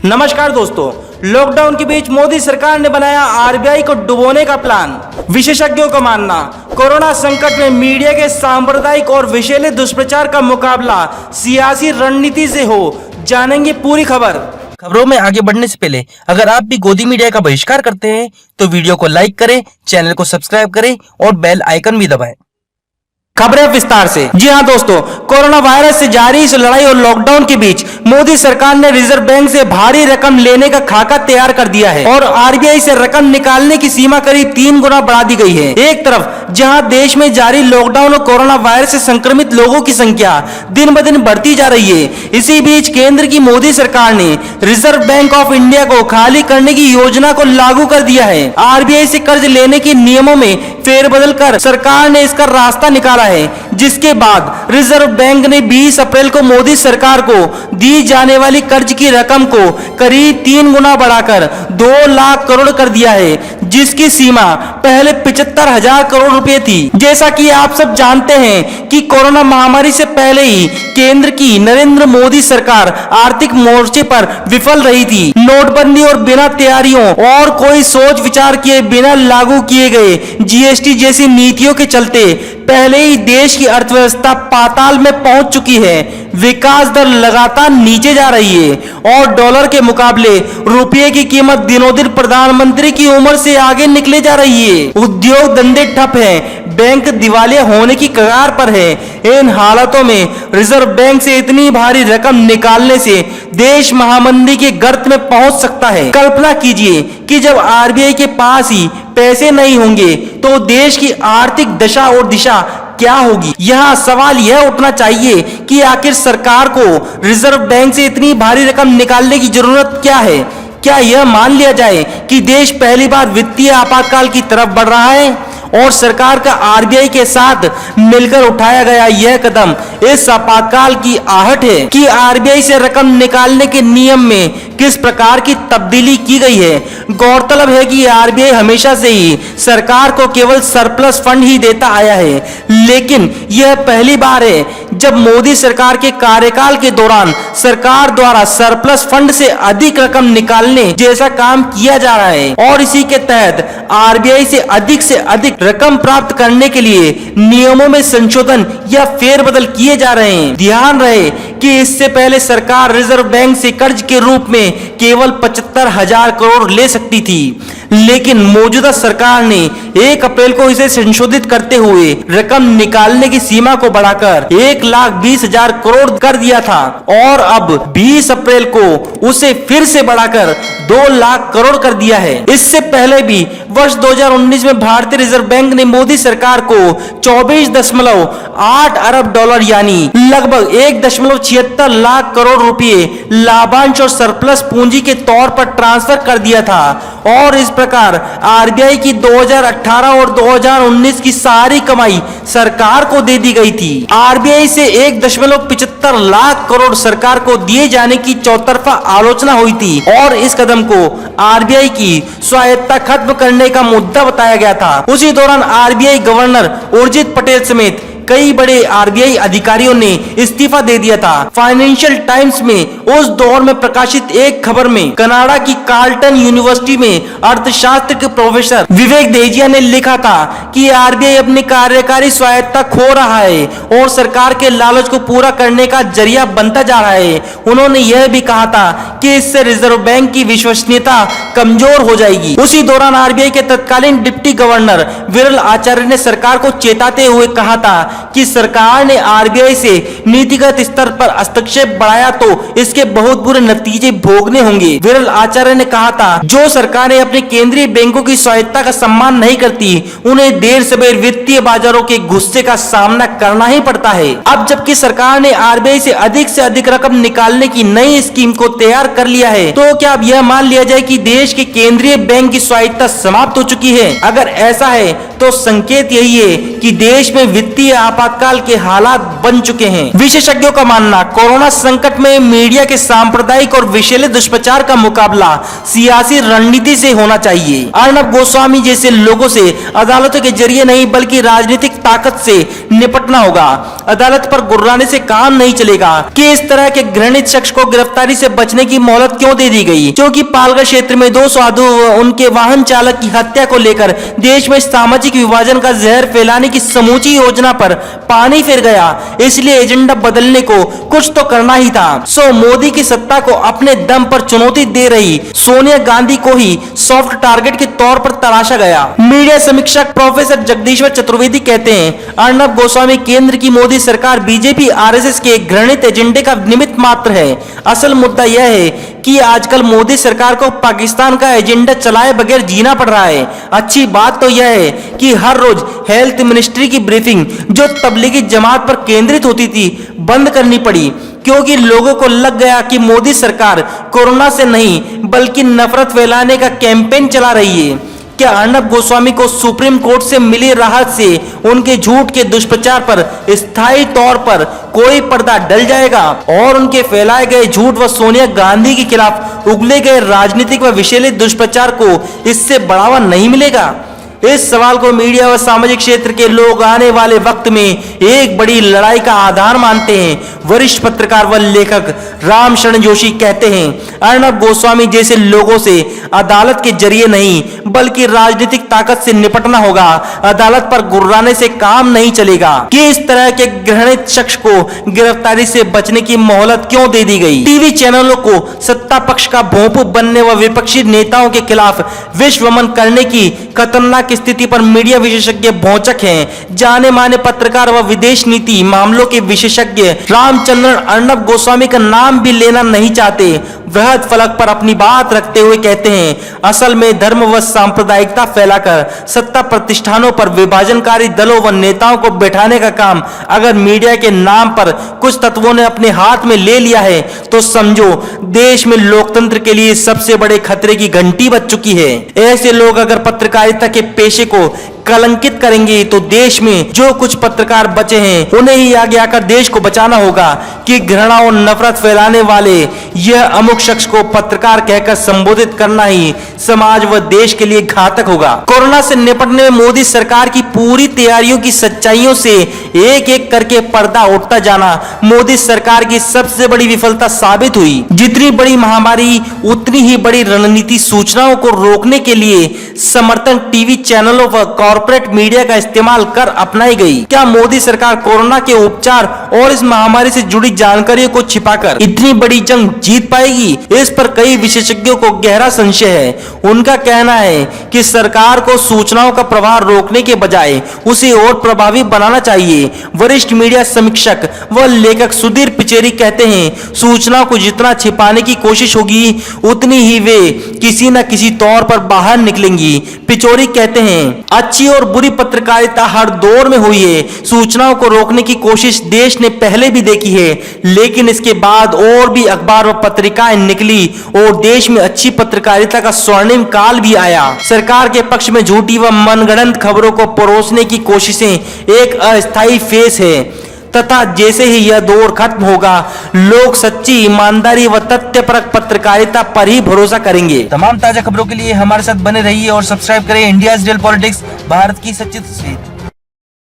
नमस्कार दोस्तों, लॉकडाउन के बीच मोदी सरकार ने बनाया आरबीआई को डुबोने का प्लान। विशेषज्ञों का मानना, कोरोना संकट में मीडिया के सांप्रदायिक और विषैले दुष्प्रचार का मुकाबला सियासी रणनीति से हो। जानेंगे पूरी खबर। खबरों में आगे बढ़ने से पहले अगर आप भी गोदी मीडिया का बहिष्कार करते हैं तो वीडियो को लाइक करें, चैनल को सब्सक्राइब करें और बेल आइकन भी दबाएं। खबरें विस्तार से। जी हां दोस्तों, कोरोना वायरस से जारी इस लड़ाई और लॉकडाउन के बीच मोदी सरकार ने रिजर्व बैंक से भारी रकम लेने का खाका तैयार कर दिया है और आरबीआई से रकम निकालने की सीमा करीब 3 गुना बढ़ा दी गई है। एक तरफ जहां देश में जारी लॉकडाउन और कोरोना वायरस से संक्रमित लोगों की संख्या दिन ब दिन बढ़ती जा रही है, इसी बीच केंद्र की मोदी सरकार ने रिजर्व बैंक ऑफ इंडिया को खाली करने की योजना को लागू कर दिया है। आरबीआई से कर्ज लेने के नियमों में फेरबदल कर सरकार ने इसका रास्ता निकाला है, जिसके बाद रिजर्व बैंक ने 20 अप्रैल को मोदी सरकार को दी जाने वाली कर्ज की रकम को करीब 3 गुना बढ़ाकर 2 लाख करोड़ कर दिया है, जिसकी सीमा पहले 75,000 करोड़ रुपए थी। जैसा कि आप सब जानते हैं कि कोरोना महामारी से पहले ही केंद्र की नरेंद्र मोदी सरकार आर्थिक मोर्चे पर विफल रही थी। नोटबंदी और बिना तैयारियों और कोई सोच विचार किए बिना लागू किए गए जीएसटी जैसी नीतियों के चलते पहले ही देश की अर्थव्यवस्था पाताल में पहुंच चुकी है। विकास दर लगातार नीचे जा रही है और डॉलर के मुकाबले रुपये की कीमत दिनों दिन प्रधानमंत्री की उम्र से आगे निकले जा रही है। उद्योग धंधे ठप हैं, बैंक दिवालिया होने की कगार पर है। इन हालातों में रिजर्व बैंक से इतनी भारी रकम निकालने से देश महामंदी के गर्त में पहुंच सकता है। कल्पना कीजिए कि जब आरबीआई के पास ही पैसे नहीं होंगे तो देश की आर्थिक दशा और दिशा क्या होगी। यहाँ सवाल यह उठना चाहिए कि आखिर सरकार को रिजर्व बैंक से इतनी भारी रकम निकालने की जरूरत क्या है। क्या यह मान लिया जाए कि देश पहली बार वित्तीय आपातकाल की तरफ बढ़ रहा है और सरकार का आरबीआई के साथ मिलकर उठाया गया यह कदम इस आपातकाल की आहट है कि आरबीआई से रकम निकालने के नियम में किस प्रकार की तब्दीली की गई है। गौरतलब है कि आरबीआई हमेशा से ही सरकार को केवल सरप्लस फंड ही देता आया है, लेकिन यह पहली बार है जब मोदी सरकार के कार्यकाल के दौरान सरकार द्वारा सरप्लस फंड से अधिक रकम निकालने जैसा काम किया जा रहा है और इसी के तहत आरबीआई से अधिक रकम प्राप्त करने के लिए नियमों में संशोधन या फेरबदल किए जा रहे हैं। ध्यान रहे कि इससे पहले सरकार रिजर्व बैंक से कर्ज के रूप में केवल 75,000 करोड़ ले सकती थी, लेकिन मौजूदा सरकार ने 1 अप्रैल को इसे संशोधित करते हुए रकम निकालने की सीमा को बढ़ाकर 1,20,000 करोड़ कर दिया था और अब 20 अप्रैल को उसे फिर से बढ़ाकर 2 लाख करोड़ कर दिया है। इससे पहले भी वर्ष 2019 में भारतीय रिजर्व बैंक ने मोदी सरकार को 24.8 अरब डॉलर यानी लगभग 1.76 लाख करोड़ रुपए लाभांश और सरप्लस पूंजी के तौर पर ट्रांसफर कर दिया था और इस प्रकार आरबीआई की 2018 और 2019 की सारी कमाई सरकार को दे दी गई थी। आरबीआई से 1.75 लाख करोड़ सरकार को दिए जाने की चौतरफा आलोचना हुई थी और इस कदम को आरबीआई की स्वायत्तता खत्म करने का मुद्दा बताया गया था। उसी दौरान आरबीआई गवर्नर उर्जित पटेल समेत कई बड़े आरबीआई अधिकारियों ने इस्तीफा दे दिया था। फाइनेंशियल टाइम्स में उस दौर में प्रकाशित एक खबर में कनाडा की कार्लटन यूनिवर्सिटी में अर्थशास्त्र के प्रोफेसर विवेक देजिया ने लिखा था कि आरबीआई अपनी कार्यकारी स्वायत्तता खो रहा है और सरकार के लालच को पूरा करने का जरिया बनता जा रहा है। उन्होंने यह भी कहा था कि इससे रिजर्व बैंक की विश्वसनीयता कमजोर हो जाएगी। उसी दौरान आरबीआई के तत्कालीन डिप्टी गवर्नर विरल आचार्य ने सरकार को चेताते हुए कहा था कि सरकार ने आरबीआई से नीतिगत स्तर पर हस्तक्षेप बढ़ाया तो इसके बहुत बुरे नतीजे भोगने होंगे। विरल आचार्य ने कहा था, जो सरकारें अपने केंद्रीय बैंकों की स्वायत्तता का सम्मान नहीं करती उन्हें देर सवेर वित्तीय बाजारों के गुस्से का सामना करना ही पड़ता है। अब जबकि सरकार ने आरबीआई से अधिक रकम निकालने की नई स्कीम को तैयार कर लिया है, तो क्या अब यह मान लिया जाए कि देश के केंद्रीय बैंक की स्वायत्तता समाप्त हो चुकी है? अगर ऐसा है तो संकेत यही है कि देश में वित्तीय आपातकाल के हालात बन चुके हैं। विशेषज्ञों का मानना, कोरोना संकट में मीडिया के सांप्रदायिक और विषैले दुष्प्रचार का मुकाबला सियासी रणनीति से होना चाहिए। अर्णब गोस्वामी जैसे लोगों से अदालतों के जरिए नहीं बल्कि राजनीतिक ताकत से निपटना होगा। अदालत पर गुर्राने से काम नहीं चलेगा कि इस तरह के घृणित शख्स को गिरफ्तारी से बचने की मोहलत क्यों दे दी गई, क्योंकि पालघर क्षेत्र में 2 साधु व उनके वाहन चालक की हत्या को लेकर देश में सामाजिक विभाजन का जहर फैलाने की समूची योजना पर पानी फिर गया। इसलिए एजेंडा बदलने को कुछ तो करना ही था। सो मोदी की सत्ता को अपने दम पर चुनौती दे रही सोनिया गांधी को ही सॉफ्ट टारगेट के तौर पर तराशा गया। मीडिया समीक्षक प्रोफेसर जगदीश्वर चतुर्वेदी कहते हैं, अर्णब गोस्वामी केंद्र की मोदी सरकार बीजेपी आरएसएस के घृणित एजेंडे का निमित्त मात्र है। असल मुद्दा यह है कि आजकल मोदी सरकार को पाकिस्तान का एजेंडा चलाए बगैर जीना पड़ रहा है। अच्छी बात तो यह है कि हर रोज हेल्थ मिनिस्ट्री की ब्रीफिंग जो तबलीगी जमात पर केंद्रित होती थी बंद करनी पड़ी, क्योंकि लोगों को लग गया कि मोदी सरकार कोरोना से नहीं बल्कि नफरत फैलाने का कैंपेन चला रही है। क्या अर्णब गोस्वामी को सुप्रीम कोर्ट से मिली राहत से उनके झूठ के दुष्प्रचार पर स्थायी तौर पर कोई पर्दा डल जाएगा और उनके फैलाए गए झूठ व सोनिया गांधी के खिलाफ उगले गए राजनीतिक व विषैले दुष्प्रचार को इससे बढ़ावा नहीं मिलेगा? इस सवाल को मीडिया व सामाजिक क्षेत्र के लोग आने वाले वक्त में एक बड़ी लड़ाई का आधार मानते हैं। वरिष्ठ पत्रकार व लेखक राम शरण जोशी कहते हैं, अर्णब गोस्वामी जैसे लोगों से अदालत के जरिए नहीं बल्कि राजनीतिक ताकत से निपटना होगा। अदालत पर गुर्राने से काम नहीं चलेगा कि इस तरह के घृणित शख्स को गिरफ्तारी से बचने की मोहलत क्यों दे दी गई। टीवी चैनलों को सत्ता पक्ष का भोंपू बनने व विपक्षी नेताओं के खिलाफ विश्वमन करने की खतरनाक स्थिति पर मीडिया विशेषज्ञ भौचक हैं। जाने माने पत्रकार व विदेश नीति मामलों के विशेषज्ञ रामचंद्रन अर्णब गोस्वामी का नाम भी लेना नहीं चाहते। वृहद फलक पर अपनी बात रखते हुए कहते हैं, असल में धर्म व सांप्रदायिकता फैलाकर सत्ता प्रतिष्ठानों पर विभाजनकारी दलों व नेताओं को बैठाने का काम अगर मीडिया के नाम पर कुछ तत्वों ने अपने हाथ में ले लिया है तो समझो देश में लोकतंत्र के लिए सबसे बड़े खतरे की घंटी बज चुकी है। ऐसे लोग अगर पत्रकारिता के पेशे को कलंकित करेंगे तो देश में जो कुछ पत्रकार बचे हैं उन्हें ही आगे आकर देश को बचाना होगा कि घृणा और नफरत फैलाने वाले यह अमुक शख्स को पत्रकार कहकर संबोधित करना ही समाज व देश के लिए घातक होगा। कोरोना से निपटने में मोदी सरकार की पूरी तैयारियों की सच्चाइयों से एक एक करके पर्दा उठता जाना मोदी सरकार की सबसे बड़ी विफलता साबित हुई। जितनी बड़ी महामारी उतनी ही बड़ी रणनीति सूचनाओं को रोकने के लिए समर्थन टीवी चैनलों व कॉर्पोरेट मीडिया का इस्तेमाल कर अपनाई गई। क्या मोदी सरकार कोरोना के उपचार और इस महामारी से जुड़ी जानकारियों को छिपाकर इतनी बड़ी जंग जीत पाएगी? इस पर कई विशेषज्ञों को गहरा संशय है। उनका कहना है कि सरकार को सूचनाओं का प्रवाह रोकने के बजाय उसे और प्रभावी बनाना चाहिए। वरिष्ठ मीडिया समीक्षक व लेखक सुधीर पिचेरी कहते हैं, सूचनाओं को जितना छिपाने की कोशिश होगी उतनी ही वे किसी न किसी तौर पर बाहर निकलेंगी। पिचोरी कहते हैं, अच्छी और बुरी पत्रकारिता हर दौर में हुई है। सूचनाओं को रोकने की कोशिश देश ने पहले भी देखी है, लेकिन इसके बाद और भी अखबार व पत्रिकाएं निकली और देश में अच्छी पत्रकारिता का स्वर्णिम काल भी आया। सरकार के पक्ष में झूठी व मनगढ़ंत खबरों को परोसने की कोशिशें एक अस्थायी फेस है तथा जैसे ही यह दौर खत्म होगा लोग सच्ची ईमानदारी व तथ्यपरक पत्रकारिता पर ही भरोसा करेंगे। तमाम ताजा खबरों के लिए हमारे साथ बने रहिए और सब्सक्राइब करें इंडियाज रियल पॉलिटिक्स, भारत की सच्ची तस्वीर।